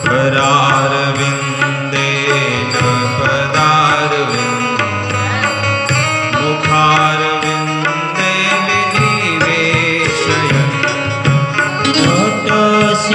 करारविन्देन पदारविन्दे मुखारविन्दे विनिवेशयन् लोटस्य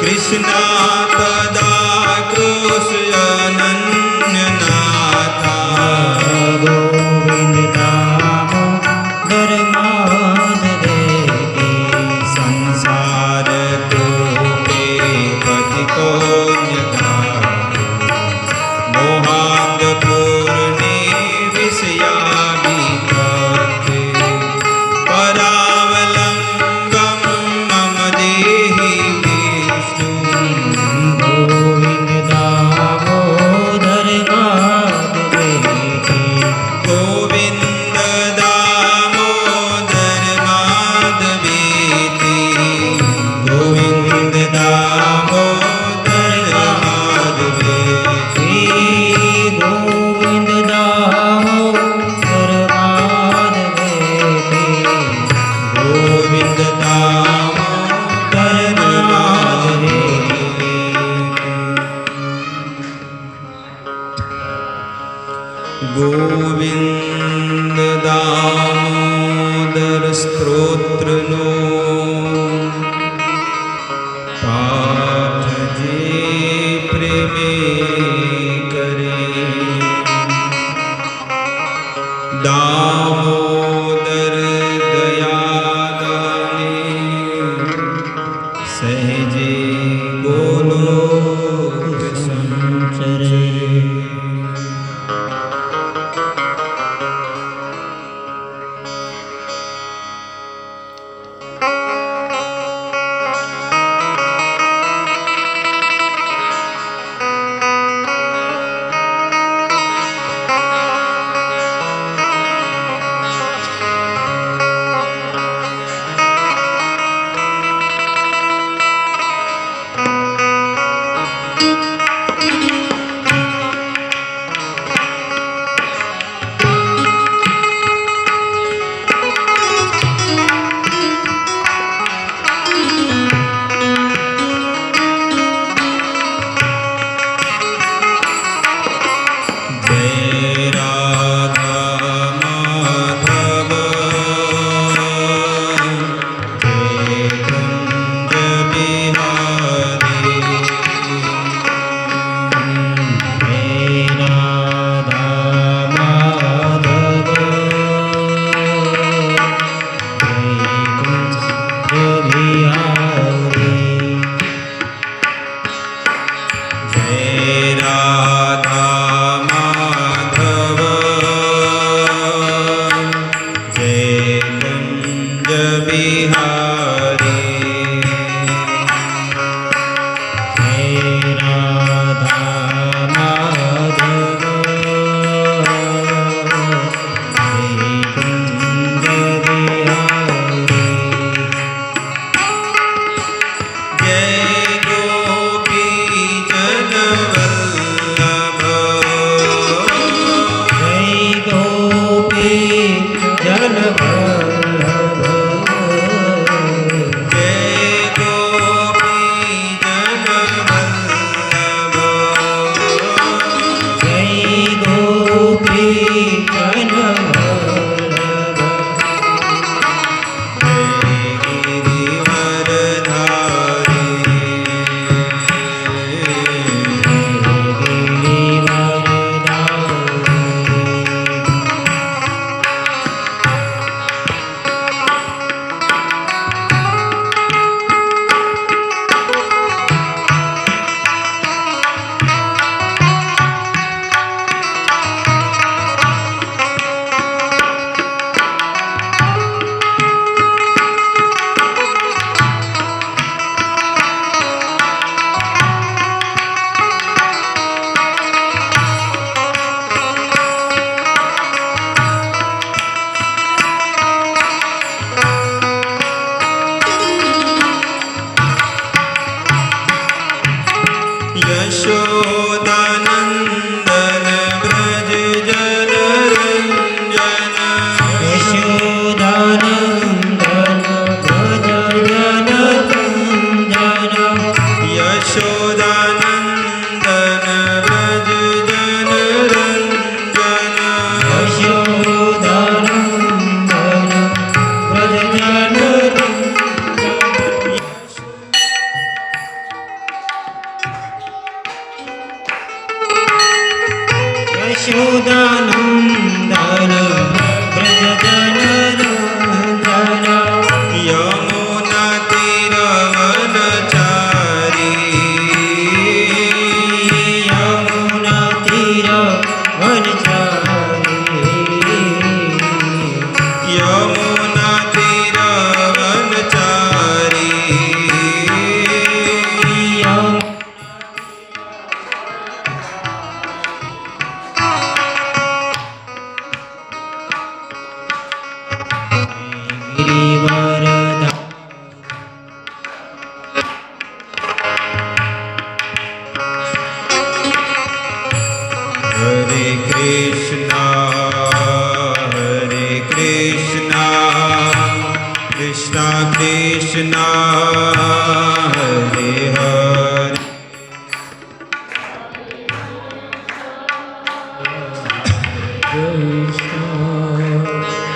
कृष्णा સ્તોત્રનો પાઠ જે પ્રેમે કરે, Damodar દયાદાને સહેજે Golok સંચરે.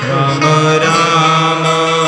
Rama Rama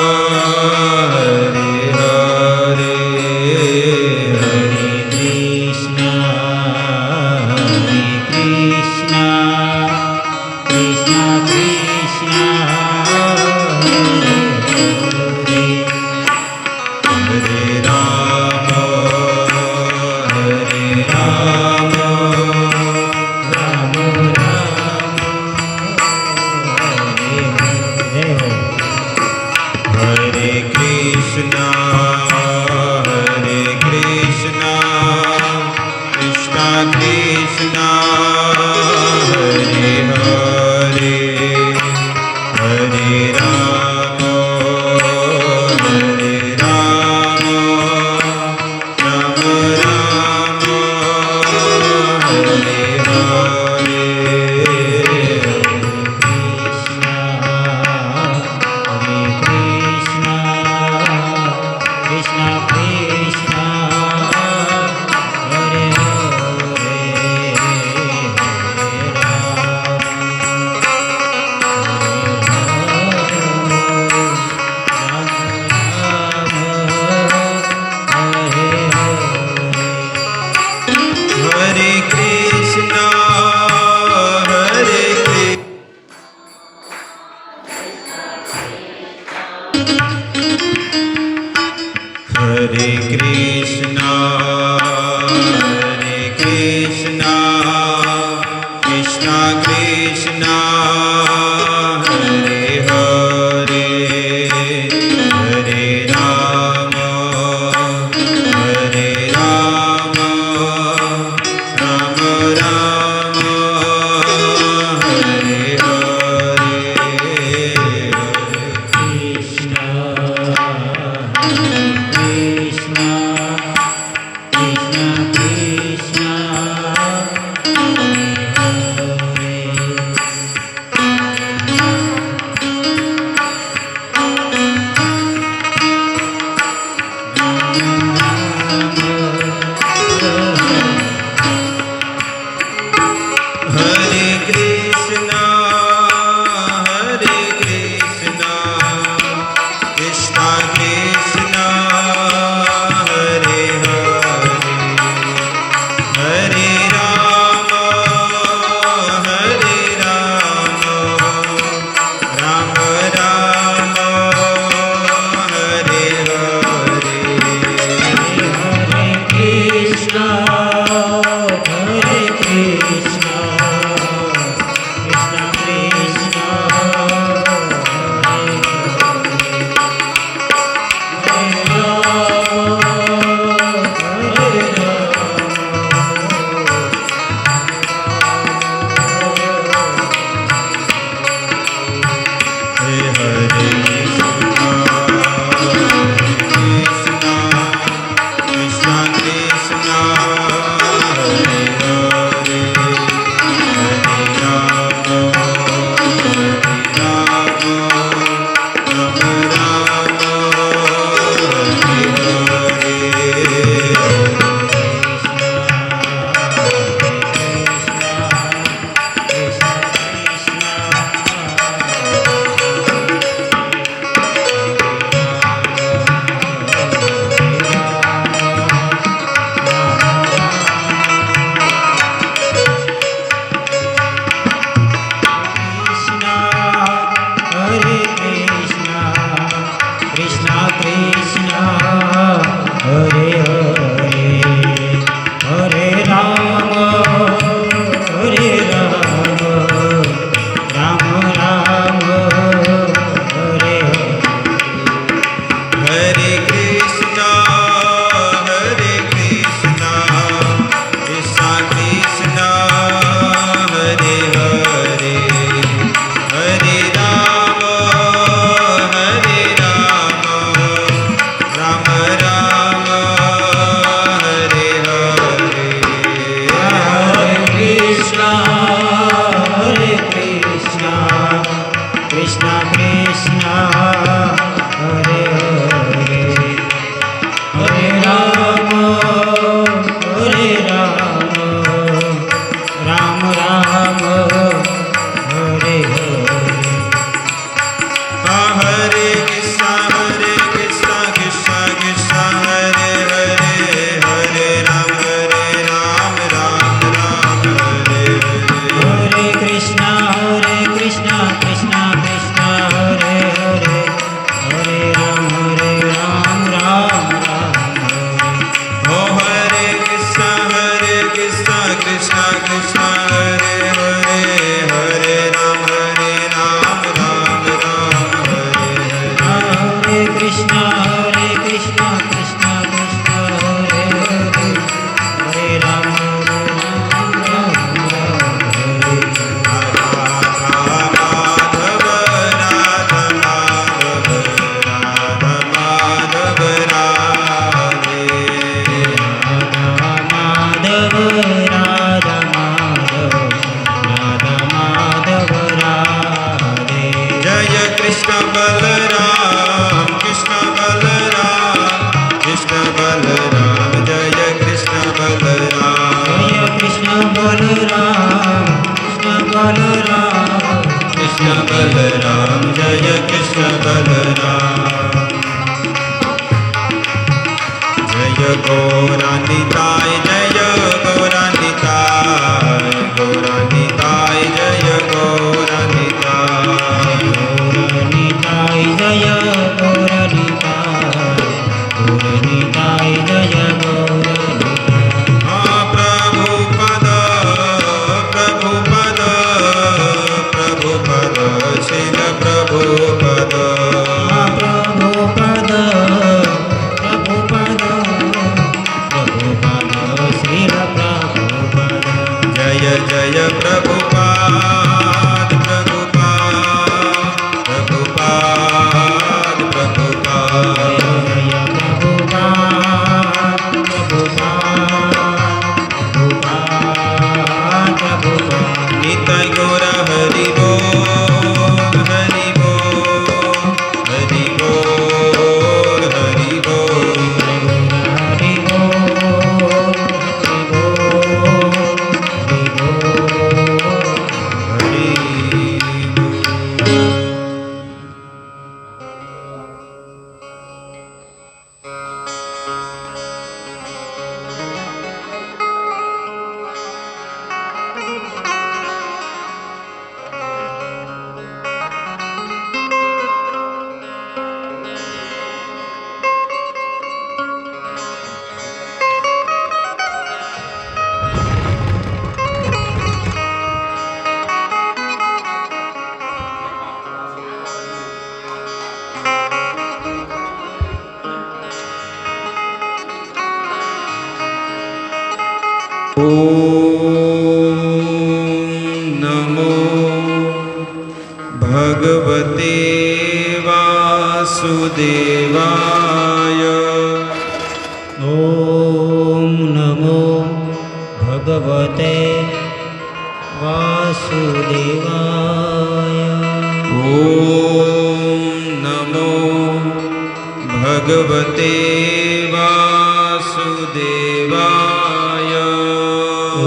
Hare Krishna, Krishna Krishna, Hare Hare, Hare Rama, Rama Rama, Hare Hare. Hare Krishna, Hare Krishna, Krishna Krishna, Hare Hare, Hare Rama, Rama Rama, Hare Hare. Krishna, Krishna, Krishna, Hare Hare. Krishna Krishna Krishna Hare Hare Hare Rama Rama Hare Balram जय कृष्ण बलराम जय गौरानिताय जय गौरानिताय गौरानिताय जय गौरानिताय गौरनिताय जय गौरनिताय गौरनिताय जय गौरनिताय हाँ प्रभुपद प्रभुपद प्रभुपद शिव प्रभुपद प्रभुपद प्रभुपद प्रभुपद श्रील प्रभुपद जय जय प्रभुपाद प्रभुपाद प्रभुपाद प्रभुपाद जय प्रभुपाद प्रभुपाद प्रभुपाद निताय गौर हरि बोल हरि बोल हरि बोल हरि बोल हरि बोल हरि बोल हरि नमो भगवते वासुदेवाय ॐ नमो भगवते वासुदेवाय ॐ नमो भगवते वासुदेवाय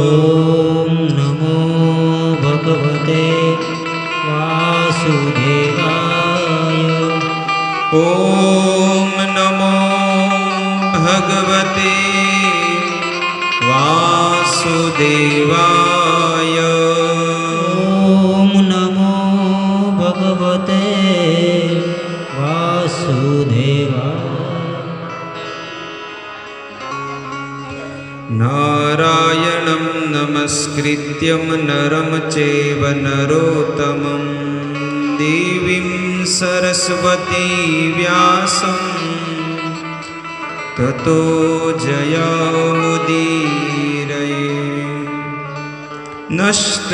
ॐ नमो भगवते वासुदेवाय ॐ नमो भगवते वासुदेवाय ॐ नमो भगवते वासुदेवाय नारायणं नमस्कृत्यं नरं चैव नरोत्तमं देवीं सरस्वती व्यासं ततो जयामुदीरये नष्टप्रायेषु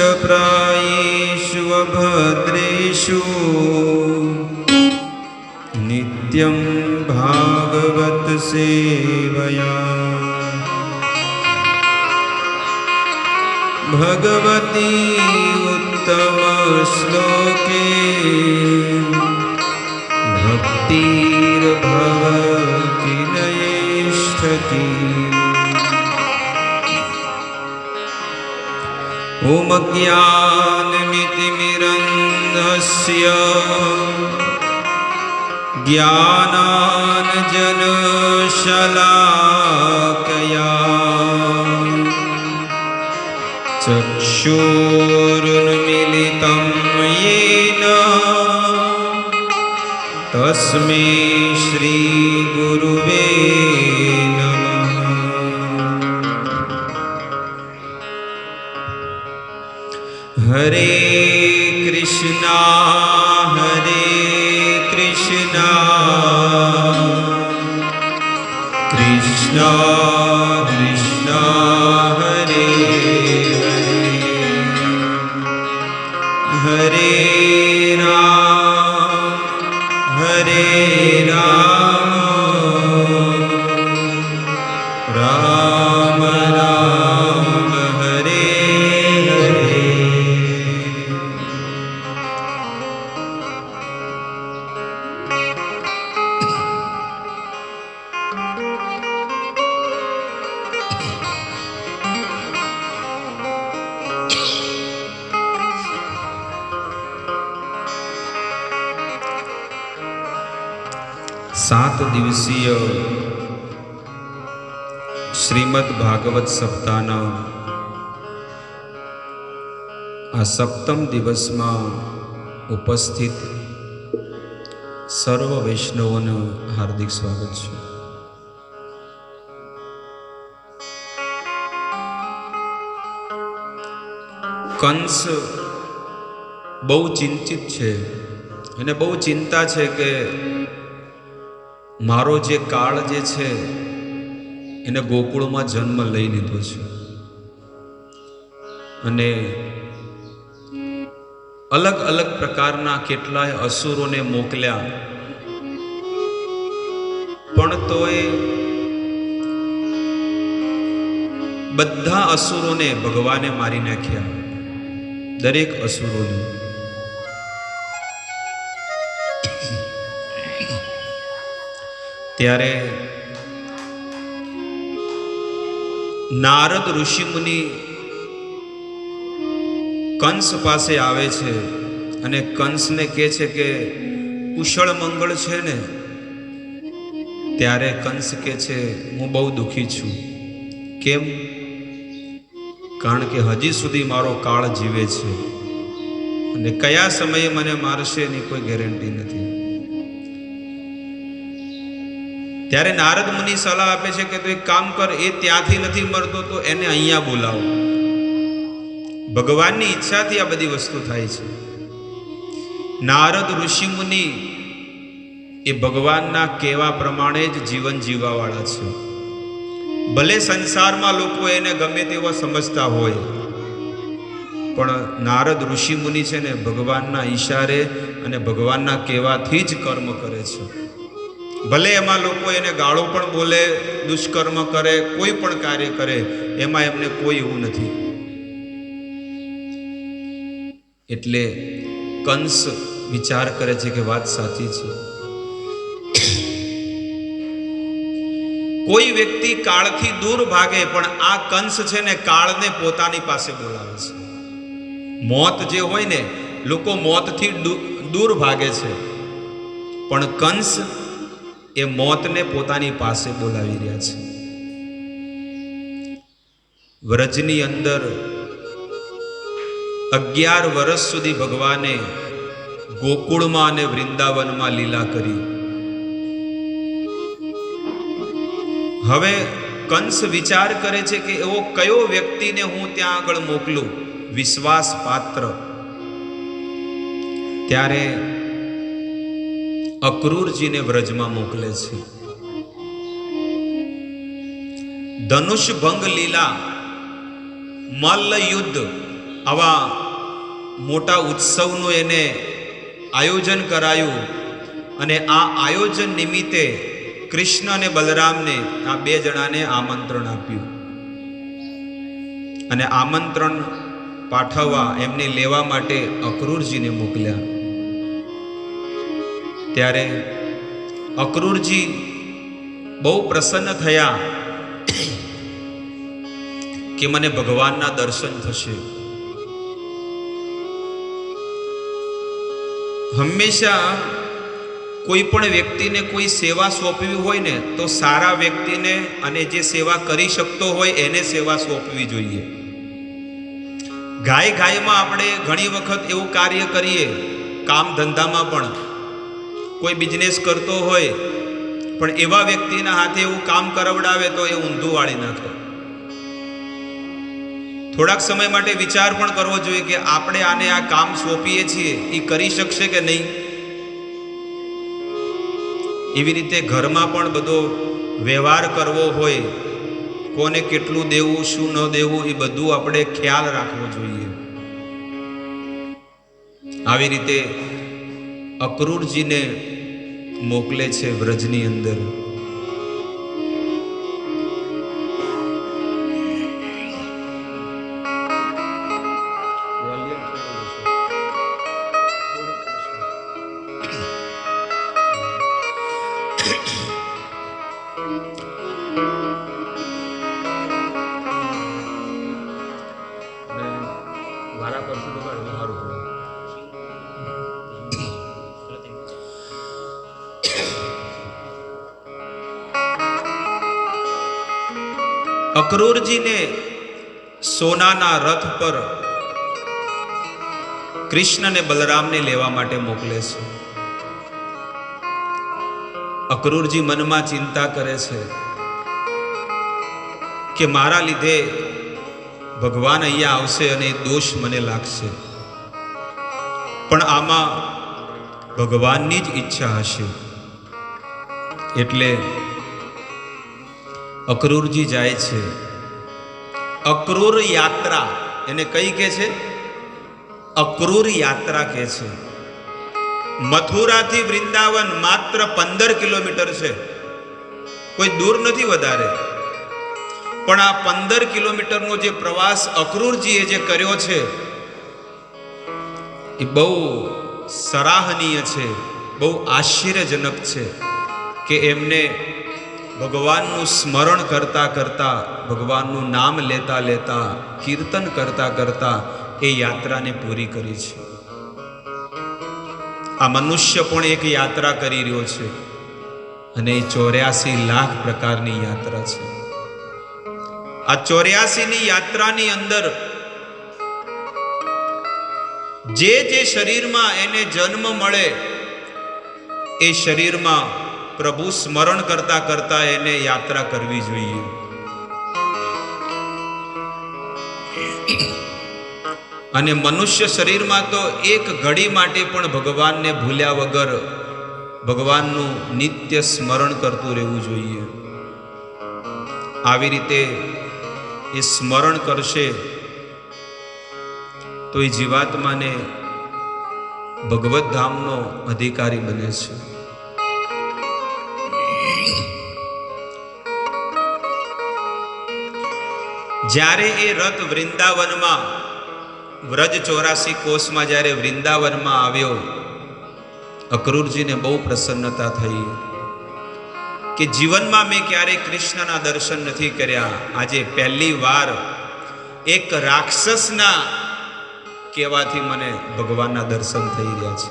अभद्रेषु नित्यं भागवत सेवया भगवती उत्तम श्लोके भक्तिर्भवति नयेष्ठति ॐ ज्ञानमितिमिरन्धस्य ज्ञानाञ्जनशलाकया चक्षुरुन्मीलितं येन तस्मै श्रीगुरुवे नमः। हरे कृष्णा કૃષ્ણ કૃષ્ણ હરે હરે હરે રામ રામ હરે હરે. સાત દિવસીય શ્રીમદ ભાગવત સપ્તાહના આ સપ્તમ દિવસમાં ઉપસ્થિત સર્વ વૈષ્ણવોનું હાર્દિક સ્વાગત છે. કંસ બહુ ચિંતિત છે, એને બહુ ચિંતા છે કે મારો જે કાળ જે છે એને ગોકુળમાં જન્મ લઈ લીધો છે અને અલગ અલગ પ્રકારના કેટલાય અસુરોને મોકલ્યા, પણ તોય બધા અસુરોને ભગવાને મારી નાખ્યા, દરેક અસુરોને. ત્યારે નારદ ઋષિમુનિ કંસ પાસે આવે છે અને કંસને કહે છે કે કુશળ મંગળ છે ને? ત્યારે કંસ કહે છે હું બહુ દુઃખી છું. કેમ? કારણ કે હજી સુધી મારો કાળ જીવે છે અને કયા સમયે મને મારશે એની કોઈ ગેરંટી નથી. ત્યારે નારદ મુનિ સલાહ આપે છે કે તું એક કામ કર, એ ત્યાંથી નથી મરતો તો એને અહીંયા બોલાવો. ભગવાનની ઈચ્છાથી આ બધી વસ્તુ થાય છે. નારદ ઋષિ મુનિ એ ભગવાનના કહેવા પ્રમાણે જ જીવન જીવવાવાળા છે. ભલે સંસારમાં લોકો એને ગમે તેવા સમજતા હોય, પણ નારદ ઋષિ મુનિ છે ને ભગવાનના ઈશારે અને ભગવાનના કહેવાથી જ કર્મ કરે છે. ભલે એમાં લોકો એને ગાળો પણ બોલે, દુષ્કર્મ કરે, કોઈ પણ કાર્ય કરે, એમાં એમને કોઈ એવું નથી. એટલે કંસ વિચાર કરે છે કે વાત સાચી છે. કોઈ વ્યક્તિ કાળથી દૂર ભાગે, પણ આ કંસ છે ને કાળને પોતાની પાસે બોલાવે છે. મોત જે હોય ને, લોકો મોતથી દૂર ભાગે છે, પણ કંસ એ મોતને પોતાની પાસે બોલાવી રહ્યા છે. વ્રજની અંદર 11 વર્ષ સુધી ભગવાને ગોકુળમાં અને વૃંદાવનમાં લીલા કરી. હવે કંસ વિચાર કરે છે કે એવો કયો વ્યક્તિને હું ત્યાં આગળ મોકલું, વિશ્વાસ પાત્ર. ત્યારે અક્રૂરજીને વ્રજમાં મોકલે છે. ધનુષ ભંગ લીલા, મલ્લ યુદ્ધ, આવા મોટા ઉત્સવનું એને આયોજન કરાયું અને આ આયોજન નિમિત્તે કૃષ્ણ અને બલરામને આ 2 જણાને આમંત્રણ આપ્યું અને આમંત્રણ પાઠવવા એમને લેવા માટે અક્રૂરજીને મોકલ્યા. ત્યારે અક્રૂરજી બહુ પ્રસન્ન થયા કે મને ભગવાનના દર્શન થશે. હંમેશા કોઈ પણ વ્યક્તિને કોઈ સેવા સોંપવી હોય ને તો સારા વ્યક્તિને અને જે સેવા કરી શકતો હોય એને સેવા સોંપવી જોઈએ. ઘાયમાં આપણે ઘણી વખત એવું કાર્ય કરીએ, કામ ધંધામાં પણ કોઈ બિઝનેસ કરતો હોય પણ એવા વ્યક્તિના હાથે એવું કામ કરાવડાવે તો એ ઊંધું વાળી નાખે. થોડાક સમય માટે વિચાર પણ કરવો જોઈએ કે આપણે આને આ કામ સોંપીએ છીએ એ કરી શકશે કે નહીં. એવી રીતે ઘરમાં પણ બધો વ્યવહાર કરવો હોય, કોને કેટલું દેવું શું ન દેવું એ બધું આપણે ખ્યાલ રાખવો જોઈએ. આવી રીતે અક્રૂરજીને મોકલે છે વ્રજની અંદર. અક્રૂરજીને સોનાના રથ પર કૃષ્ણ અને બલરામને લેવા માટે મોકલે છે. અક્રૂરજી મનમાં ચિંતા કરે છે કે મારા લીધે ભગવાન અહીંયા આવશે અને દોષ મને લાગશે, પણ આમાં ભગવાનની જ ઈચ્છા હશે. એટલે અક્રૂરજી જાય છે. અક્રૂર યાત્રા એને કઈ કહે છે? અક્રૂર યાત્રા કહે છે. મથુરાથી વૃંદાવન માત્ર 15 કિલોમીટર છે, કોઈ દૂર નથી વધારે. પણ આ 15 કિલોમીટરનો જે પ્રવાસ અક્રૂરજીએ જે કર્યો છે એ બહુ સરાહનીય છે, બહુ આશ્ચર્યજનક છે કે એમને ભગવાનનું સ્મરણ કરતા કરતા, ભગવાનનું નામ લેતા લેતા, કીર્તન કરતા કરતા એ યાત્રાને પૂરી કરી છે. આ મનુષ્ય પણ એક યાત્રા કરી રહ્યો છે અને એ 84 લાખ પ્રકારની યાત્રા છે. આ 84ની યાત્રાની અંદર જે જે શરીરમાં એને જન્મ મળે એ શરીરમાં પ્રભુ સ્મરણ કરતા કરતા એને યાત્રા કરવી જોઈએ. અને મનુષ્ય શરીરમાં તો એક ઘડી માટે પણ ભગવાનને ભૂલ્યા વગર ભગવાનનું નિત્ય સ્મરણ કરતું રહેવું જોઈએ. આવી રીતે એ સ્મરણ કરશે તો એ જીવાત્માને ભગવત ધામનો અધિકારી બને છે. જ્યારે એ રથ વૃંદાવનમાં, વ્રજ 84 કોષમાં જ્યારે વૃંદાવનમાં આવ્યો, અક્રૂરજીને બહુ પ્રસન્નતા થઈ કે જીવનમાં મેં ક્યારેય કૃષ્ણના દર્શન નથી કર્યા. આજે પહેલી વાર એક રાક્ષસના કહેવાથી મને ભગવાનના દર્શન થઈ રહ્યા છે.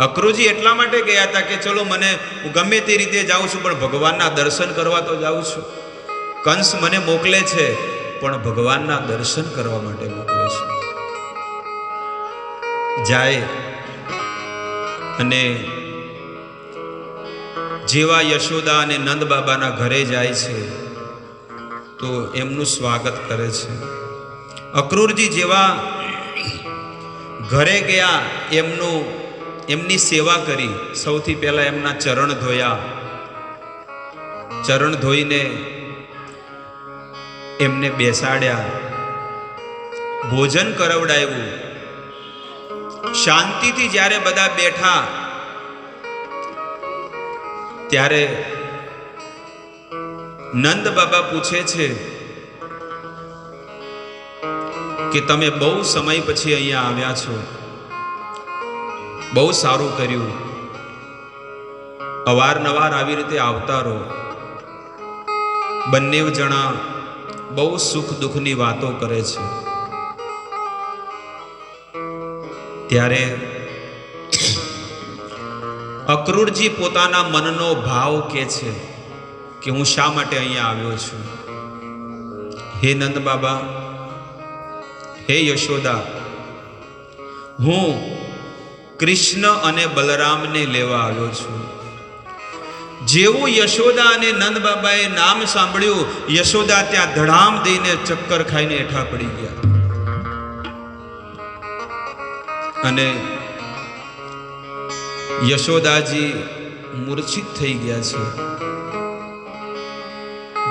અક્રૂરજી એટલા માટે ગયા હતા કે ચલો મને, હું ગમે તે રીતે જાઉં છું પણ ભગવાનના દર્શન કરવા તો જાઉં છું. કંસ મને મોકલે છે પણ ભગવાનના દર્શન કરવા માટે મોકલે છે. જાય અને જેવા યશોદા અને નંદ બાબાના ઘરે જાય છે તો એમનું સ્વાગત કરે છે. અક્રૂરજી જેવા ઘરે ગયા, એમની સેવા કરી. સૌથી પહેલા એમના ચરણ ધોયા. ચરણ ધોઈને એમને બેસાડ્યા, ભોજન કરાવડાવ્યું. શાંતિથી જ્યારે બધા બેઠા ત્યારે નંદ બાબા પૂછે છે કે તમે બહુ સમય પછી અહીંયા આવ્યા છો, બહુ સારું કર્યું, અવારનવાર આવી રીતે આવતા રહો. બંને જણા બહુ સુખ દુઃખની વાતો કરે છે. ત્યારે અક્રૂરજી પોતાના મનનો ભાવ કહે છે કે હું શા માટે અહીંયા આવ્યો છું. હે નંદ બાબા, હે યશોદા, હું કૃષ્ણ અને બલરામને લેવા આવ્યો છું. જેવું યશોદા અને નંદ બાબાએ નામ સાંભળ્યું, યશોદા ત્યાં ધડામ દઈને ચક્કર ખાઈને હેઠા પડી ગયા અને યશોદાજી મૂર્છિત થઈ ગયા છે.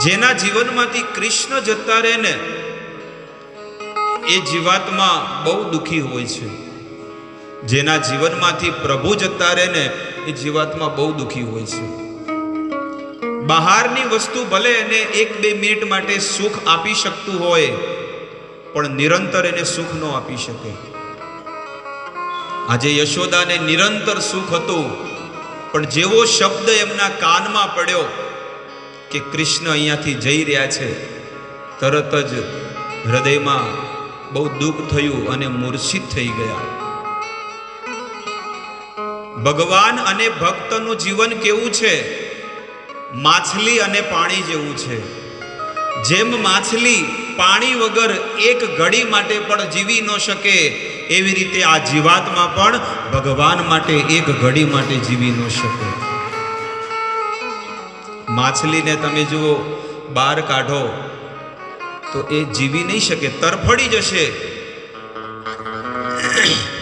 જેના જીવનમાંથી કૃષ્ણ જતા રહે ને એ જીવાત્મા બહુ દુઃખી હોય છે. જેના જીવનમાંથી પ્રભુ જતા રહે ને એ જીવાત્મા બહુ દુઃખી હોય છે. બહારની વસ્તુ ભલે એને 1-2 મિનિટ માટે સુખ આપી શકતું હોય, પણ નિરંતર એને સુખ ન આપી શકે. આજે યશોદાને નિરંતર સુખ હતું, પણ જેવો શબ્દ એમના કાનમાં પડ્યો કે કૃષ્ણ અહીંયાથી જઈ રહ્યા છે, તરત જ હૃદયમાં બહુ દુઃખ થયું અને મૂર્છિત થઈ ગયા. ભગવાન અને ભક્તનું જીવન કેવું છે? માછલી અને પાણી જેવું છે. જેમ માછલી પાણી વગર એક ઘડી માટે પણ જીવી ન શકે, એવી રીતે આ જીવાત્મા પણ ભગવાન માટે એક ઘડી માટે જીવી ન શકે. માછલીને તમે જુઓ, બહાર કાઢો તો એ જીવી નહીં શકે, તરફડી જશે.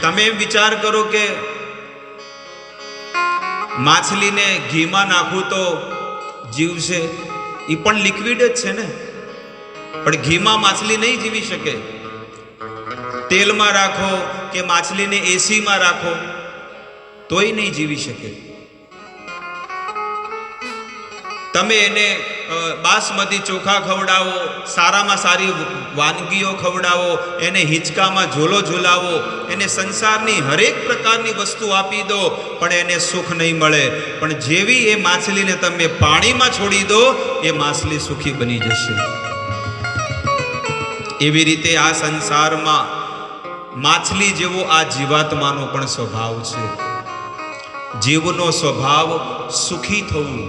તમે એમ વિચાર કરો કે માછલીને ઘીમાં નાખું તો જીવશે, એ પણ લિક્વિડ જ છે ને, પણ ઘીમાં માછલી નહીં જીવી શકે. તેલમાં રાખો કે માછલીને એસીમાં રાખો તોય નહીં જીવી શકે. તમે એને બાસમતી ચોખા ખવડાવો, સારામાં સારી વાનગીઓ ખવડાવો, એને હિંચકામાં ઝોલો ઝુલાવો, એને સંસારની હરેક પ્રકારની વસ્તુ આપી દો, પણ એને સુખ નહીં મળે. પણ જેવી એ માછલીને તમે પાણીમાં છોડી દો, એ માછલી સુખી બની જશે. એવી રીતે આ સંસારમાં માછલી જેવો આ જીવાત્માનો પણ સ્વભાવ છે. જીવનો સ્વભાવ સુખી થવું.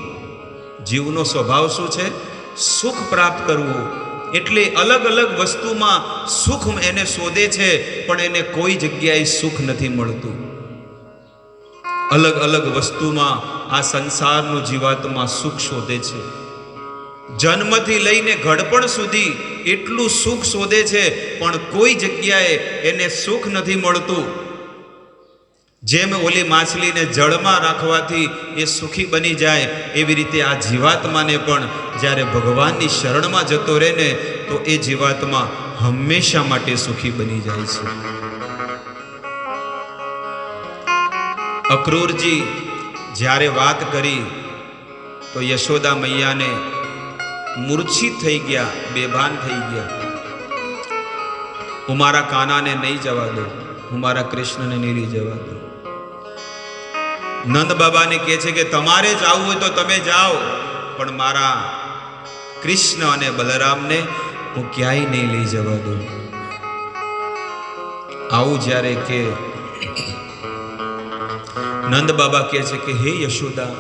જીવનો સ્વભાવ શું છે? સુખ પ્રાપ્ત કરવું. એટલે અલગ અલગ વસ્તુમાં સુખ એને શોધે છે, પણ એને કોઈ જગ્યાએ સુખ નથી મળતું. અલગ અલગ વસ્તુમાં આ સંસારનું જીવાત્મા સુખ શોધે છે. જન્મથી લઈને ઘડપણ સુધી એટલું સુખ શોધે છે, પણ કોઈ જગ્યાએ એને સુખ નથી મળતું. જેમ ઓલી માછલીને જળમાં રાખવાથી એ સુખી બની જાય, એવી રીતે આ જીવાત્માને પણ જ્યારે ભગવાનની શરણમાં જતો રહે ને, તો એ જીવાત્મા હંમેશા માટે સુખી બની જાય છે. અક્રૂરજી જ્યારે વાત કરી તો યશોદા મૈયાને મૂર્છિત થઈ ગયા, બેભાન થઈ ગયા. હું મારા કાનાને નહીં જવા દઉં, હું મારા કૃષ્ણને નહીં લઈ જવા દઉં. નંદ બાબાને કહે છે કે તમારે જવું હોય તો તમે જાઓ, પણ મારા કૃષ્ણ અને બલરામને હું ક્યાંય નહીં લઈ જવા દઉં. આવું જ્યારે કે નંદ બાબા કહે છે કે હે યશોદા,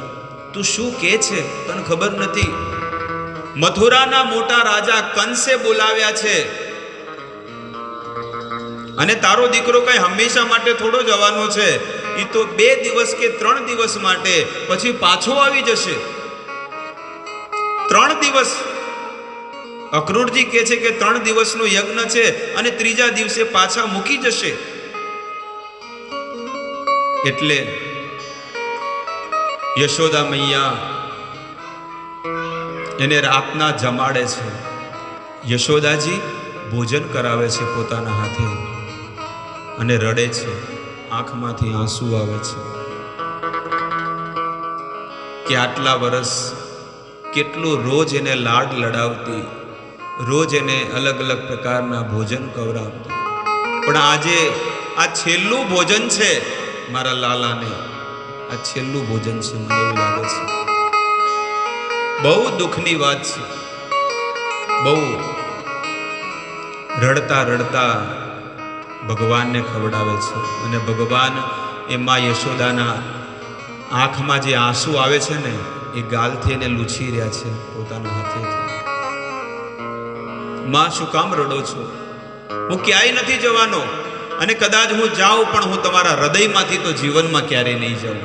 તું શું કહે છે? તને ખબર નથી? મથુરાના મોટા રાજા કંસે બોલાવ્યા છે, અને તારો દીકરો કઈ હંમેશા માટે થોડો જવાનો છે. એ તો 2 દિવસ કે 3 દિવસ માટે, પછી પાછો આવી જશે. 3 દિવસ. અક્રૂરજી કહે છે કે 3 દિવસનો યજ્ઞ છે, અને 3જા દિવસે પાછા મૂકી જશે. એટલે યશોદા મૈયા એને રાતના જમાડે છે. યશોદાજી ભોજન કરાવે છે પોતાના હાથે, અને રડે છે. આંખમાંથી આંસુ આવે છે કે આટલા વર્ષ કેટલું રોજ એને લાડ લડાવતી, રોજ એને અલગ અલગ પ્રકારના ભોજન ખવડાવતી, પણ આજે આ છેલ્લું ભોજન છે મારા લાલાને, આ છેલ્લું ભોજન છે. મને એવું લાગે છે બહુ દુઃખની વાત છે. બહુ રડતા રડતા ભગવાનને ખવડાવે છે, અને ભગવાન એ માં યશોદાના આંખમાં જે આંસુ આવે છે ને, એ ગાલથી એને લૂછી રહ્યા છે પોતાના હાથેથી. માં, શું કામ રડો છો? હું ક્યાંય નથી જવાનો, અને કદાચ હું જાઉં પણ હું તમારા હૃદયમાંથી તો જીવનમાં ક્યારેય નહીં જાઉં.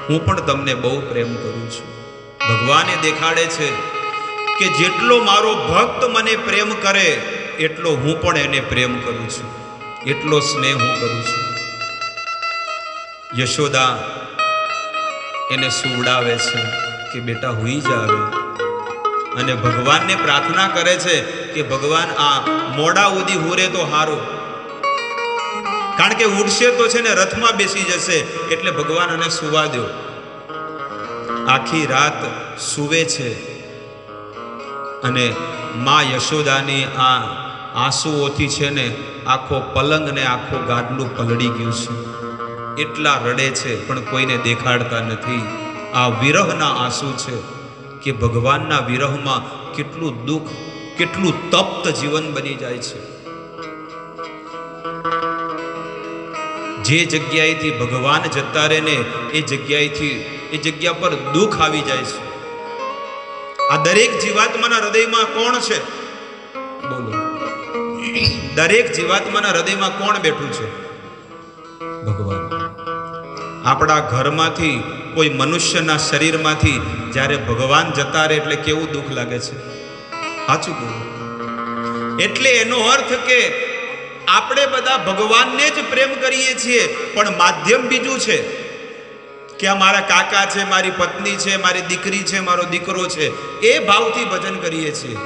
હું પણ તમને બહુ પ્રેમ કરું છું. ભગવાને દેખાડે છે કે જેટલો મારો ભક્ત મને પ્રેમ કરે, એટલો હું પણ એને પ્રેમ કરું છું, એટલો સ્નેહ હું કરું છું. યશોદા એને સુવડાવે છે કે બેટા હુઈ જા હવે. અને ભગવાનને પ્રાર્થના કરે છે કે ભગવાન આ મોડા ઉદી હુરે તો હારું, કારણ કે ઉડશે તો છે ને રથમાં બેસી જશે, એટલે ભગવાન આને સુવા દો. આખી રાત સૂવે છે અને માં યશોદાની આ આંસુઓથી છે ને આખો પલંગ ને આખો ગાદલું પલળી ગયું છે. એટલા રડે છે પણ કોઈને દેખાડતા નથી. આ વિરહના આંસુ છે કે ભગવાનના વિરહમાં કેટલું દુઃખ, કેટલું તપ્ત જીવન બની જાય છે. જે જગ્યાએથી ભગવાન જતા રહે ને એ જગ્યા પર દુઃખ આવી જાય છે. આ દરેક જીવાત્માના હૃદયમાં કોણ છે? બોલો, દરેક જીવાત્માના હૃદયમાં કોણ બેઠું છે? ભગવાન. આપણા ઘરમાંથી, કોઈ મનુષ્યના શરીરમાંથી જ્યારે ભગવાન જતા રહે એટલે કેવું દુઃખ લાગે છે. સાચું કહું? એટલે એનો અર્થ કે આપણે બધા ભગવાનને જ પ્રેમ કરીએ છીએ, પણ માધ્યમ બીજું છે કે આ મારા કાકા છે, મારી પત્ની છે, મારી દીકરી છે, મારો દીકરો છે, એ ભાવથી ભજન કરીએ છીએ.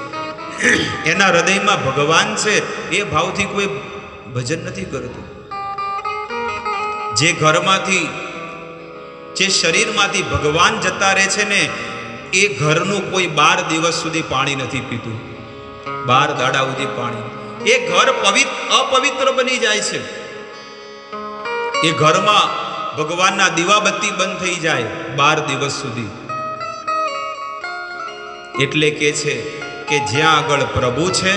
એના હૃદયમાં ભગવાન છે એ ભાવથી કોઈ ભજન નથી કરતું. જે ઘરમાંથી, જે શરીરમાંથી ભગવાન જતા રહે છે ને, એ ઘરનું કોઈ 12 દિવસ સુધી પાણી નથી પીતું. 12 દાડા સુધી પાણી. એ ઘર અપવિત્ર બની જાય છે. એ ઘરમાં ભગવાનના દીવાબત્તી બંધ થઈ જાય 12 દિવસ સુધી. એટલે કે છે કે જ્યાં આગળ પ્રભુ છે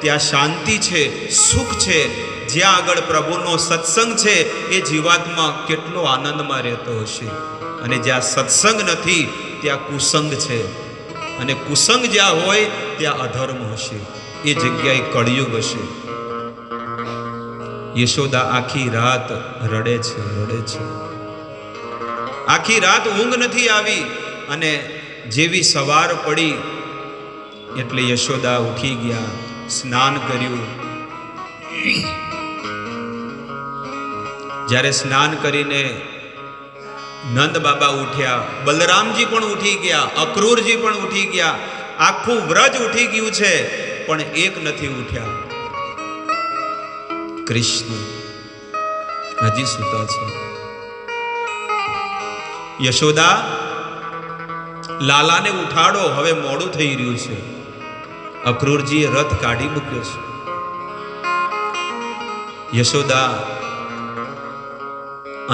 ત્યાં શાંતિ છે, સુખ છે. જ્યાં આગળ પ્રભુનો સત્સંગ છે એ જીવાત્મા કેટલો આનંદમાં રહેતો હશે. અને જ્યાં સત્સંગ નથી ત્યાં કુસંગ છે, અને કુસંગ જ્યાં હોય ત્યાં અધર્મ હશે. એ જગ્યાએ કળિયુગ હશે. યશોદા આખી રાત રડે છે. આખી રાત ઊંઘ નથી આવી. અને જેવી સવાર પડી એટલે યશોદા ઉઠી ગયા, સ્નાન કર્યું. જ્યારે સ્નાન કરીને નંદ બાબા ઉઠ્યા, બલરામજી પણ ઉઠી ગયા, અક્રૂરજી પણ ઉઠી ગયા, આખું વ્રજ ઉઠી ગયું છે, પણ એક નથી ઉઠ્યા. કૃષ્ણ હજી સૂતા છે. યશોદા, લાલાને ઉઠાડો, હવે મોડું થઈ રહ્યું છે. અક્રૂરજીએ રથ કાઢી મૂક્યો છે. યશોદા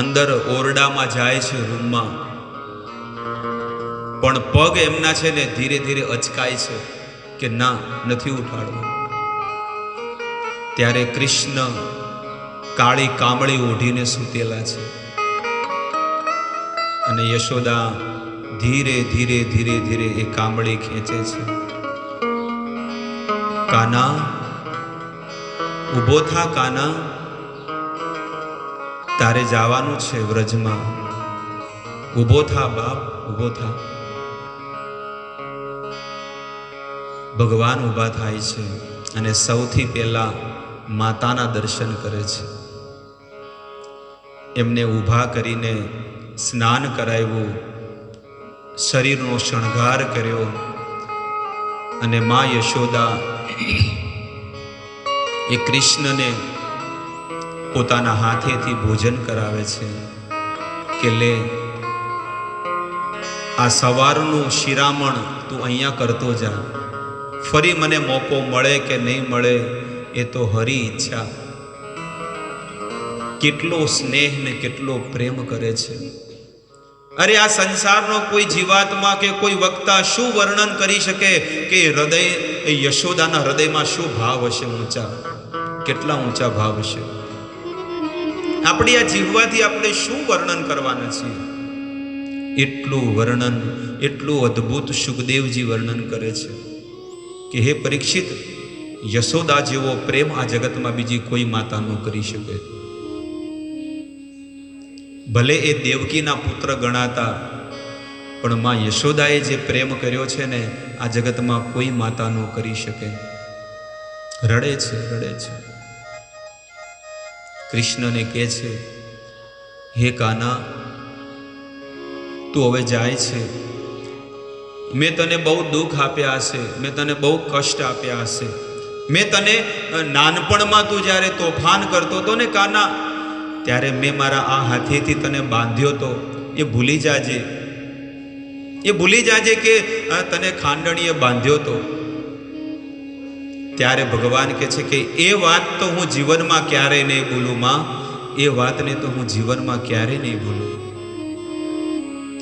અંદર ઓરડામાં જાય છે, રૂમમાં, પણ પગ એમના છે ને ધીરે ધીરે અચકાય છે કે ના, નથી ઉઠાડવા. ત્યારે કૃષ્ણ કાળી કામળી ઓઢીને સૂતેલા છે. અને યશોદા ધીરે ધીરે ધીરે ધીરે એ કામળી ખેંચે છે. કાના, ઊભો થા કાના, તારે જવાનું છે વ્રજમાં. ઊભો થા બાપ, ઊભો થા. ભગવાન ઊભા થાય છે અને સૌથી પહેલા માતાના દર્શન કરે છે. એમને ઊભા કરીને સ્નાન કરાવ્યું, શરીરનો શણગાર કર્યો, અને મા યશોદા એ કૃષ્ણને પોતાના હાથેથી ભોજન કરાવે છે કે લે, આ સવારનું શિરામણ તું અહીંયા કરતો જા. ફરી મને મોકો મળે કે નહીં મળે એ તો હરી ઈચ્છા. કેટલો સ્નેહ ને કેટલો પ્રેમ કરે છે. અરે આ સંસારનો કોઈ જીવાત્મા કે કોઈ વક્તા શું વર્ણન કરી શકે કે હૃદય, એ યશોદાના હૃદયમાં શું ભાવ હશે? ઊંચા, કેટલા ઊંચા ભાવ હશે. આપણી આ જીવવાથી આપણે શું વર્ણન કરવાના છીએ? એટલું વર્ણન, એટલું અદ્ભુત સુખદેવજી વર્ણન કરે છે કે હે પરીક્ષિત, યશોદા જેવો પ્રેમ આ જગતમાં બીજી કોઈ માતા ન કરી શકે. ભલે એ દેવકીના પુત્ર ગણાતા, પણ માં યશોદાએ જે પ્રેમ કર્યો છે ને, આ જગતમાં કોઈ માતા ન કરી શકે. રડે છે. કૃષ્ણને કહે છે, હે કાના, તું હવે જાય છે, મેં તને બહુ દુઃખ આપ્યા હશે, મેં તને બહુ કષ્ટ આપ્યા હશે, મેં તને નાનપણમાં તું જ્યારે તોફાન કરતો હતો ને કાના, ત્યારે મેં મારા આ હાથેથી તને બાંધ્યો તો, એ ભૂલી જાજે, એ ભૂલી જાજે કે તને ખાંડણીએ બાંધ્યો તો. ત્યારે ભગવાન કહે છે કે એ વાત તો હું જીવનમાં ક્યારેય નહીં ભૂલું માં, એ વાતને તો હું જીવનમાં ક્યારેય નહીં ભૂલું.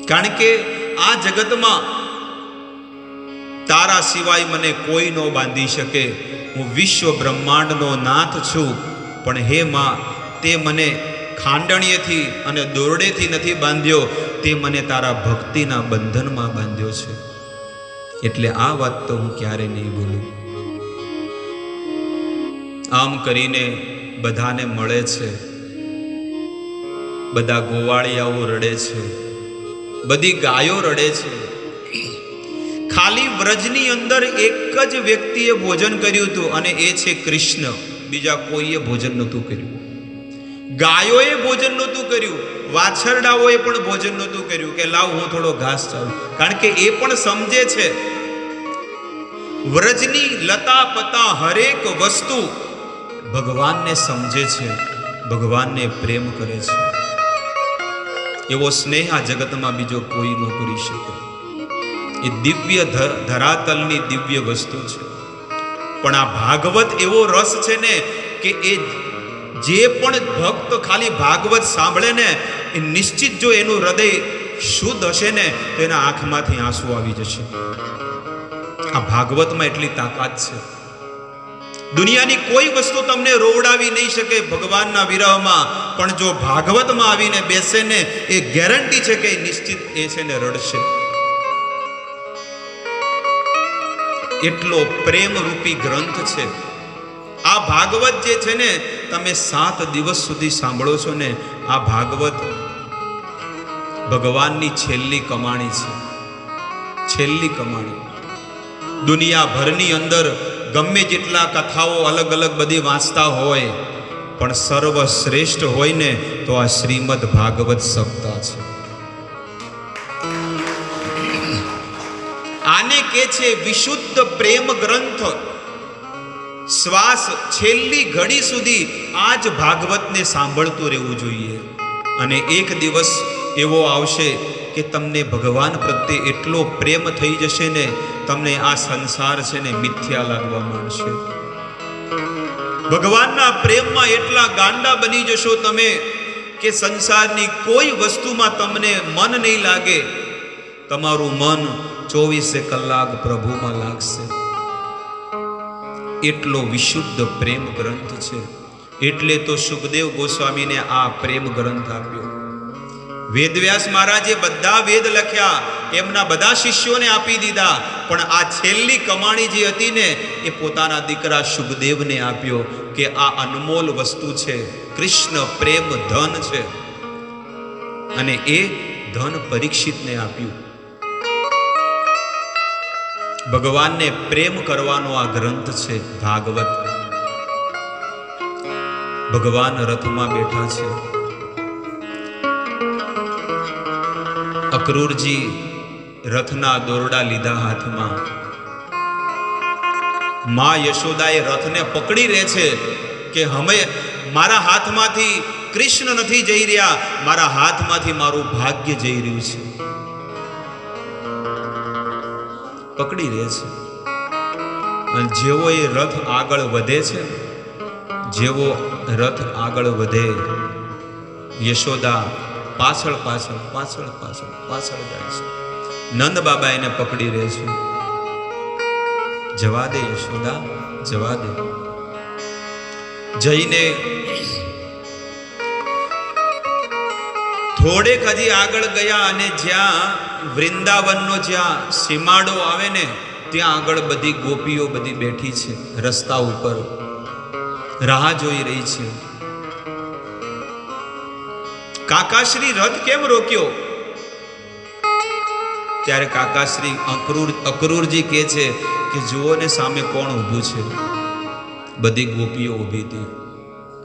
કારણ કે આ જગતમાં તારા સિવાય મને કોઈ ન બાંધી શકે. હું વિશ્વ બ્રહ્માંડનો નાથ છું, પણ હે માં, તે મને ખાંડણીએથી અને દોરડેથી નથી બાંધ્યો, તે મને તારા ભક્તિના બંધનમાં બાંધ્યો છે. એટલે આ વાત તો હું ક્યારેય નહીં ભૂલું. આમ કરીને બધાને મળે છે, બધા ગોવાળિયાઓ રડે છે, બધી ગાયો રડે છે. ખાલી વ્રજની અંદર એક જ વ્યક્તિએ ભોજન કર્યું હતું, અને એ છે કૃષ્ણ. બીજા કોઈએ ભોજન નહોતું કર્યું. ગાયોએ ભોજન નહોતું કર્યું, વાછરડાઓએ પણ ભોજન નહોતું કર્યું કે લાવ હું થોડો ઘાસ ચાલું. કારણ કે એ પણ સમજે છે વ્રજની લતા પતા હરેક વસ્તુ ભગવાનને સમજે છે, ભગવાનને પ્રેમ કરે છે. એવો સ્નેહ આ જગતમાં બીજો કોઈ ન કરી શકે. એ દિવ્ય ધરાતલની દિવ્ય વસ્તુ છે. પણ આ ભાગવત એવો રસ છે ને કે એ જે પણ ભક્ત ખાલી ભાગવત સાંભળે ને, એ નિશ્ચિત જો એનું હૃદય શુદ્ધ હશે ને તો એના આંખમાંથી આંસુ આવી જશે. આ ભાગવતમાં એટલી તાકાત છે. દુનિયાની કોઈ વસ્તુ તમને રોવડાવી નહીં શકે ભગવાનના વિરહમાં, પણ જો ભાગવતમાં આવીને બેસે ને, એ ગેરંટી છે કે નિશ્ચિત એ છે ને રડશે. એટલો પ્રેમ રૂપી ગ્રંથ છે આ ભાગવત. જે છે ને, તમે 7 દિવસ સુધી સાંભળો છો ને, આ ભાગવત ભગવાનની છેલ્લી કમાણી છે, છેલ્લી કમાણી. દુનિયાભરની અંદર ગમે જેટલા કથાઓ અલગ અલગ બધી વાંચતા હોય, પણ સર્વશ્રેષ્ઠ હોય ને તો આ શ્રીમદ ભાગવત સપ્તાહ છે. આને કે છે વિશુદ્ધ પ્રેમ ગ્રંથ. શ્વાસ છેલ્લી ઘડી સુધી આ જ ભાગવતને સાંભળતું રહેવું જોઈએ. અને એક દિવસ એવો આવશે કે તમને ભગવાન પ્રત્યે એટલો પ્રેમ થઈ જશે ને, તમને આ સંસાર છે ને મિથ્યા લાગવા માંડશે. ભગવાનના પ્રેમમાં એટલા ગાંડા બની જશો તમે કે સંસારની કોઈ વસ્તુમાં તમને મન નહીં લાગે. તમારું મન 24 કલાક પ્રભુમાં લાગશે. એટલો વિશુદ્ધ પ્રેમ ગ્રંથ છે. એટલે તો સુખદેવ ગોસ્વામીને આ પ્રેમ ગ્રંથ આપ્યો. વેદવ્યાસ મહારાજે બધા વેદ લખ્યા, એમના બધા શિષ્યોને આપી દીધા, પણ આ છેલ્લી કમાણી જે હતી ને, એ પોતાના દીકરા સુખદેવને આપ્યો કે આ અનમોલ વસ્તુ છે. કૃષ્ણ પ્રેમ ધન છે, અને એ ધન પરીક્ષિતને આપ્યું. ભગવાનને પ્રેમ કરવાનો આ ગ્રંથ છે ભાગવત. ભગવાન રથમાં બેઠા છે. અક્રૂરજી રથના દોરડા લીધા હાથમાં. માં યશોદાએ રથને પકડી રહે છે કે હવે મારા હાથમાંથી કૃષ્ણ નથી જઈ રહ્યા, મારા હાથમાંથી મારું ભાગ્ય જઈ રહ્યું છે. પકડી રહે છે. અને જેવો એ રથ આગળ વધે છે, જેવો રથ આગળ વધે, યશોદા પાછળ પાછળ પાછળ પાછળ પાછળ જાય છે. નંદ બાબા એને પકડી રહે છે. જવા દે યશોદા, જવા દે. જઈને થોડેક હજી આગળ ગયા, અને જ્યાં વૃંદાવનનો જ્યાં સીમાડો આવે ને, ત્યાં આગળ બધી ગોપીઓ બધી બેઠી છે રસ્તા ઉપર, રાહ જોઈ રહી છે. કાકાશ્રી રથ કેમ રોક્યો? ત્યારે કાકાશ્રી અક્રૂરજી કહે છે કે જુઓ ને સામે કોણ ઊભું છે. બધી ગોપીઓ ઊભી હતી,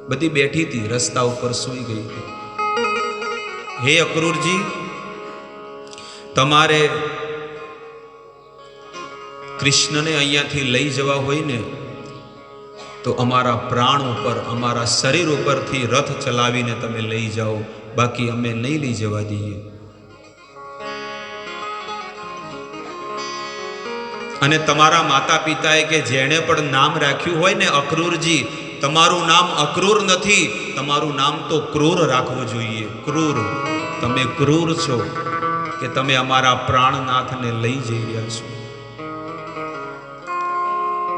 બધી બેઠી હતી, રસ્તા ઉપર સૂઈ ગઈ હતી. હે અક્રૂરજી, તમારે કૃષ્ણને અહીંયાથી લઈ જવા હોય ને તો અમારા પ્રાણ ઉપર, અમારા શરીર ઉપરથી રથ ચલાવીને તમે લઈ જાઓ, બાકી અમે નહીં લઈ જવા દઈએ. અને તમારા માતા પિતાએ કે જેણે પણ નામ રાખ્યું હોય ને અક્રૂરજી, તમારું નામ અક્રૂર નથી, તમારું નામ તો ક્રૂર રાખવું જોઈએ. ક્રૂર, તમે ક્રૂર છો કે તમે અમારા પ્રાણનાથને લઈ જઈ રહ્યા છો.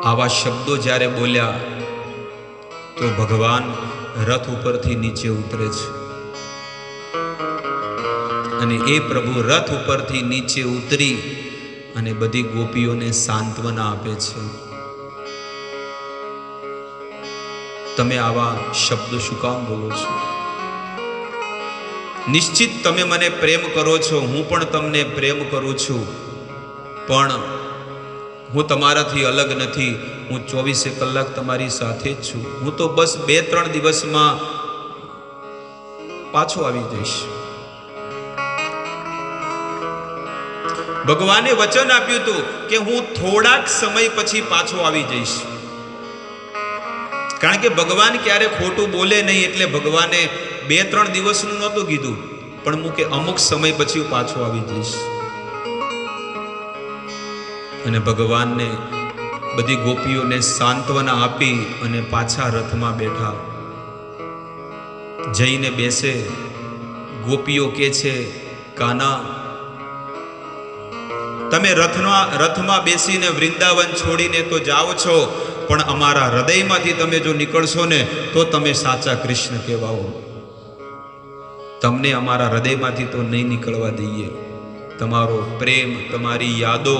આવા શબ્દો જ્યારે બોલ્યા તો ભગવાન રથ ઉપરથી નીચે ઉતરે છે અને એ પ્રભુ રથ ઉપરથી નીચે ઉતરી અને બધી ગોપીઓને સાંત્વના આપે છે. તમે આવા શબ્દો શું કામ બોલો છો? નિશ્ચિત તમે મને પ્રેમ કરો છો, હું પણ તમને પ્રેમ કરું છું, પણ હું તમારાથી અલગ નથી. હું 24 કલાક તમારી સાથે જ છું. હું તો બસ 2-3 દિવસમાં પાછો આવી જઈશ. ભગવાને વચન આપ્યું હતું કે હું થોડાક સમય પછી પાછો આવી જઈશ. કારણ કે ભગવાન ક્યારે ખોટું બોલે નહીં, એટલે ભગવાને 2-3 દિવસનું નહોતું કીધું, પણ હું કે અમુક સમય પછી હું પાછો આવી જઈશ. અને ભગવાનને બધી ગોપીઓને સાંત્વના આપી અને પાછા રથમાં બેઠા. જઈને બેસે. ગોપીઓ કે છે, કાના, તમે રથમાં બેસીને વૃંદાવન છોડીને તો જાઓ છો, પણ અમારા હૃદયમાંથી તમે જો નીકળશો ને તો તમે સાચા કૃષ્ણ કહેવાઓ. તમને અમારા હૃદયમાંથી તો નહીં નીકળવા દઈએ. તમારો પ્રેમ, તમારી યાદો,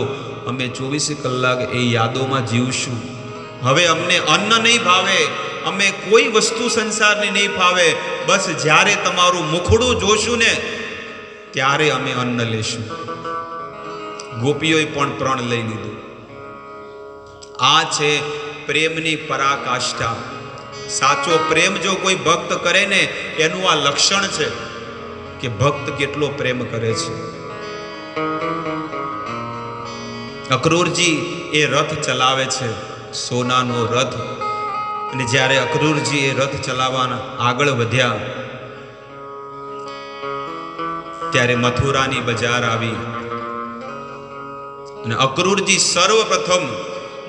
અમે 24 કલાક એ યાદોમાં જીવશું. હવે અમને અન્ન નહીં ભાવે, અમે કોઈ વસ્તુ સંસારની નહીં ભાવે. બસ જ્યારે તમારું મુખડું જોશું ને ત્યારે અમે અન્ન લેશું. ગોપીઓએ પણ પ્રણ લઈ લીધું. આ છે પ્રેમની પરાકાષ્ઠા. સાચો પ્રેમ જો કોઈ ભક્ત કરે ને એનું આ લક્ષણ છે કે ભક્ત કેટલો પ્રેમ કરે છે. અક્રૂરજી એ રથ ચલાવે છે, સોનાનો રથ. અને જ્યારે અક્રૂરજી એ રથ ચલાવવાના આગળ વધ્યા ત્યારે મથુરાની બજાર આવી. અને અક્રૂરજી સર્વપ્રથમ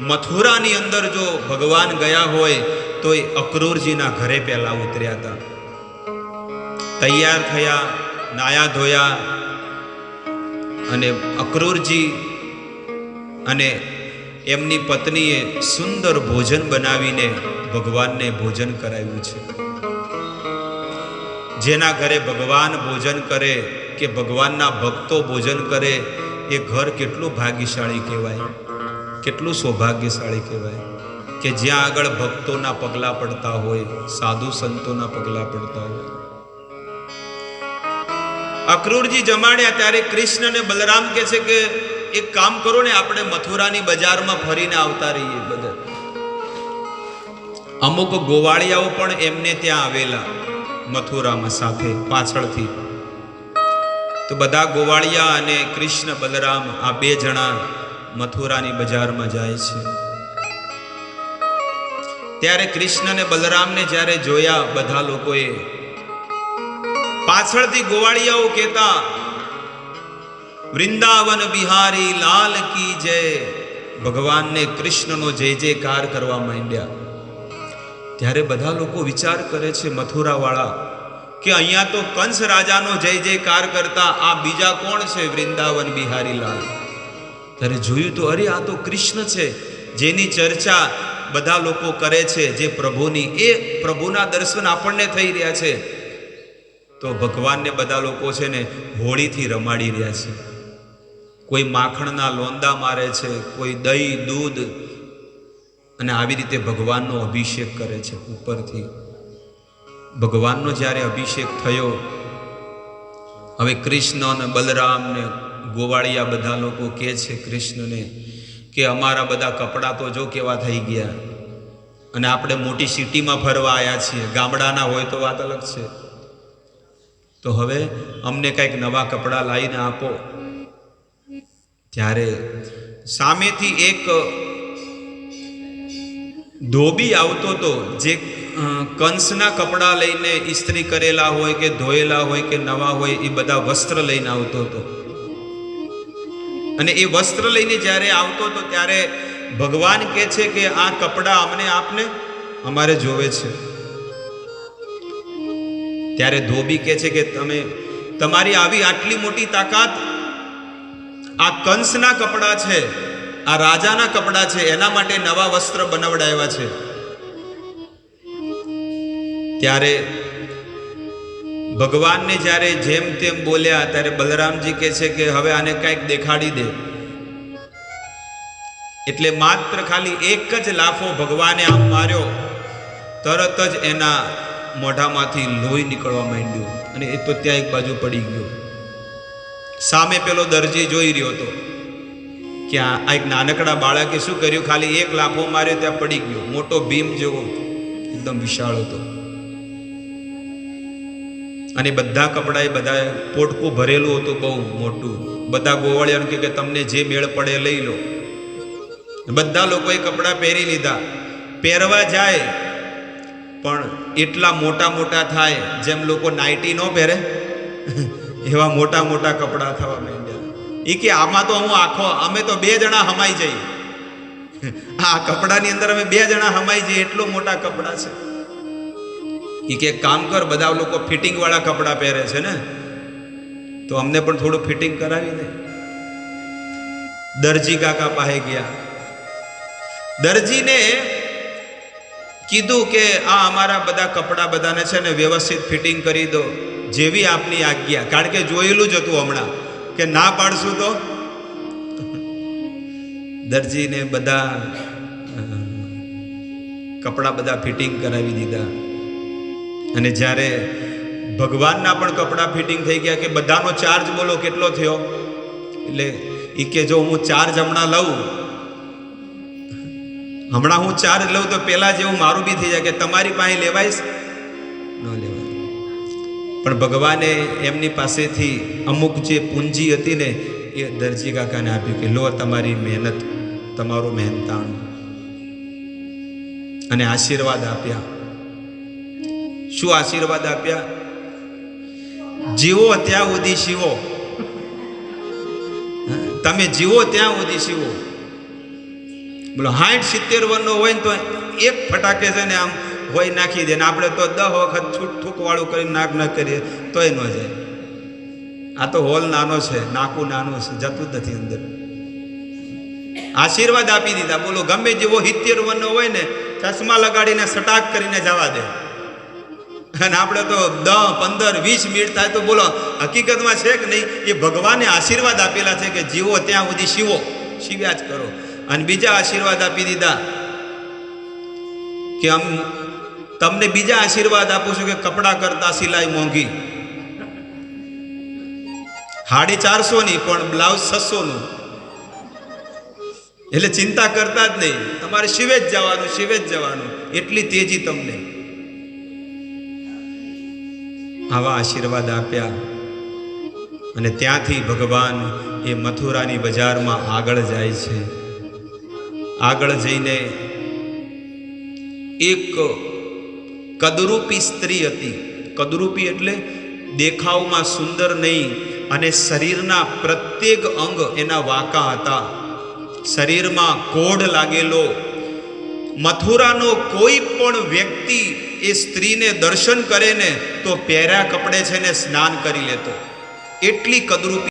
મથુરાની અંદર જો ભગવાન ગયા હોય તો એ અક્રૂરજીના ઘરે પહેલા ઉતર્યા હતા. તૈયાર થયા, નાયા ધોયા, અને અક્રૂરજી અને એમની પત્નીએ સુંદર ભોજન બનાવીને ભગવાનને ભોજન કરાવ્યું છે. જેના ઘરે ભગવાન ભોજન કરે કે ભગવાનના ભક્તો ભોજન કરે એ ઘર કેટલું ભાગ્યશાળી કહેવાય, કેટલું સૌભાગ્યશાળી કહેવાય કે જ્યાં આગળ ભક્તોના પગલા પડતા હોય, સાધુ સંતોના પગલા પડતા હોય. અક્રૂરજી જમાડ્યા ત્યારે કૃષ્ણ અને બલરામ કહે છે કે એક કામ કરો ને, આપણે મથુરાની બજારમાં ફરીને આવતા રહીએ બધા. અમુક ગોવાળિયાઓ પણ એમને ત્યાં આવેલા મથુરામાં સાથે પાછળથી. તો બધા ગોવાળિયા અને કૃષ્ણ બલરામ આ 2 જણા મથુરાની બજારમાં જાય છે. ત્યારે કૃષ્ણ અને બલરામને જ્યારે જોયા બધા લોકોએ, પાછળથી ગોવાળિયાઓ કહેતા, વૃંદાવન બિહારી લાલ કી જય, ભગવાનને કૃષ્ણનો જય જયકાર કરવા માંડ્યા. ત્યારે બધા લોકો વિચાર કરે છે મથુરા વાળા કે અહીંયા તો કંસ રાજાનો જય જયકાર કરતા આ બીજા કોણ છે? વૃંદાવન બિહારી લાલ. ત્યારે જોયું તો અરે આ તો કૃષ્ણ છે, જેની ચર્ચા બધા લોકો કરે છે, જે પ્રભુની, એ પ્રભુના દર્શન આપણને થઈ રહ્યા છે. તો ભગવાનને બધા લોકો છે ને હોળીથી રમાડી રહ્યા છે. કોઈ માખણના લોંદા મારે છે, કોઈ દહીં દૂધ, અને આવી રીતે ભગવાનનો અભિષેક કરે છે ઉપરથી. ભગવાનનો જ્યારે અભિષેક થયો, હવે કૃષ્ણ અને બલરામ ને ગોવાળિયા બધા લોકો કહે છે કૃષ્ણને કે અમારા બધા કપડાં તો જો કેવા થઈ ગયા, અને આપણે મોટી સિટીમાં ફરવા આવ્યા છીએ, ગામડાના હોય તો વાત અલગ છે. તો હવે અમને કંઈક નવા કપડાં લાવીને આપો. ત્યારે સામેથી એક ધોબી આવતો હતો, જે કંસના કપડાં લઈને ઇસ્ત્રી કરેલા હોય કે ધોયેલા હોય કે નવા હોય એ બધા વસ્ત્ર લઈને આવતો હતો. અને એ વસ્ત્ર લઈને જ્યારે આવતો હતો ત્યારે ભગવાન કહે છે કે આ કપડાં અમને આપને, અમારે જોવે છે. ત્યારે ધોબી કહે છે કે તમારી આવી આટલી મોટી તાકાત, આ કંસના કપડાં છે, આ રાજાના કપડાં છે, એના માટે નવા વસ્ત્ર બનાવડાવ્યા છે. ત્યારે ભગવાનને જ્યારે જેમ તેમ બોલ્યા ત્યારે બલરામજી કહે છે કે હવે આને કંઈક દેખાડી દે. એટલે માત્ર ખાલી એક જ લાફો ભગવાને આમ માર્યો, તરત જ એના મોઢામાંથી લોહી નીકળવા માંડ્યું અને એ તો ત્યાં એક બાજુ પડી ગયો. સામે પેલો દરજી જોઈ રહ્યો હતો કે આ એક નાનકડા બાળકે શું કર્યું, ખાલી એક લાફો માર્યો ત્યાં પડી ગયો. મોટો ભીમ જેવો એકદમ વિશાળ હતો અને બધા કપડા એ બધા પોટકું ભરેલું હતું, બહુ મોટું. બધા ગોવાળિયાને કે તમને જે મેળ પડે લઈ લો. બધા લોકોએ કપડાં પહેરી લીધા. પહેરવા જાય પણ એટલા મોટા મોટા થાય, જેમ લોકો નાઇટી ન પહેરે એવા મોટા મોટા કપડાં થવા માંડ્યા. એ કે આમાં તો અમે તો 2 જણા હમાઈ જઈએ, આ કપડાની અંદર અમે 2 જણા હમાઈ જઈએ, એટલો મોટા કપડાં છે. એ કે કામ કર, બધા લોકો ફિટિંગ વાળા કપડાં પહેરે છે ને, તો અમને પણ થોડું ફિટિંગ કરાવી દે. દરજી કાકા પાસે ગયા. દરજીને કીધું કે આ અમારા બધા કપડાં બધાને છે ને વ્યવસ્થિત ફિટિંગ કરી દો, જેવી આપની આજ્ઞા. કારણ કે જોયેલું જ હતું હમણાં કે ના પાડશું તો. દરજીને બધા કપડાં બધા ફિટિંગ કરાવી દીધા. અને જ્યારે ભગવાનના પણ કપડાં ફિટિંગ થઈ ગયા કે બધાનો ચાર્જ બોલો કેટલો થયો. એટલે એ કે જો હું ચાર્જ હમણાં લઉં તો પેલા જેવું મારું બી થઈ જાય કે તમારી પાસે લેવાઈશ ન લેવાય. પણ ભગવાને એમની પાસેથી અમુક જે પૂંજી હતી ને એ દરજી કાકાને આપ્યું કે લો તમારી મહેનત, તમારું મહેનતાણું, અને આશીર્વાદ આપ્યા. શું આશીર્વાદ આપ્યા? જીવો ત્યાં સુધી શીવો. તમે જીવો ત્યાં સુધી શીવો. બોલો 60-70 વર્ષનો હોય ને તો એક ફટાકે છે ને આમ હોય નાખી દે, ને આપણે તો 10 વખત છૂટ વાળું કરીને નાક ન કરીએ તોય ન જાય. આ તો હોલ નાનો છે, નાકું નાનું છે, જતું જ નથી અંદર. આશીર્વાદ આપી દીધા. બોલો ગમે જેવો 70 વર્ષનો હોય ને ચશ્મા લગાડીને સટાક કરીને જવા દે. અને આપણે તો 10, 15, 20 મિનિટ થાય તો બોલો હકીકતમાં છે કે નહીં, એ ભગવાને આશીર્વાદ આપેલા છે કે જીવો ત્યાં સુધી શીવો, શીવ્યા જ કરો. અને બીજા આશીર્વાદ આપી દીધા કે તમને બીજા આશીર્વાદ આપું છું કે કપડાં કરતા સિલાઈ મોંઘી, 450 પણ બ્લાઉઝ 600. એટલે ચિંતા કરતા જ નહીં, તમારે શિવે જ જવાનું, એટલી તેજી તમને. આવા આશીર્વાદ આપ્યા. અને ત્યાંથી ભગવાન એ મથુરાની બજારમાં આગળ જાય છે. આગળ જઈને એક કદરૂપી સ્ત્રી હતી. કદરૂપી એટલે દેખાવમાં સુંદર નહીં, અને શરીરના પ્રત્યેક અંગ એના વાંકા હતા, શરીરમાં કોઢ લાગેલો. મથુરાનો કોઈ પણ વ્યક્તિ એ સ્ત્રીને દર્શન કરે ને તો પહેર્યા કપડે છે ને સ્નાન કરી લેતો, એટલી કદરૂપી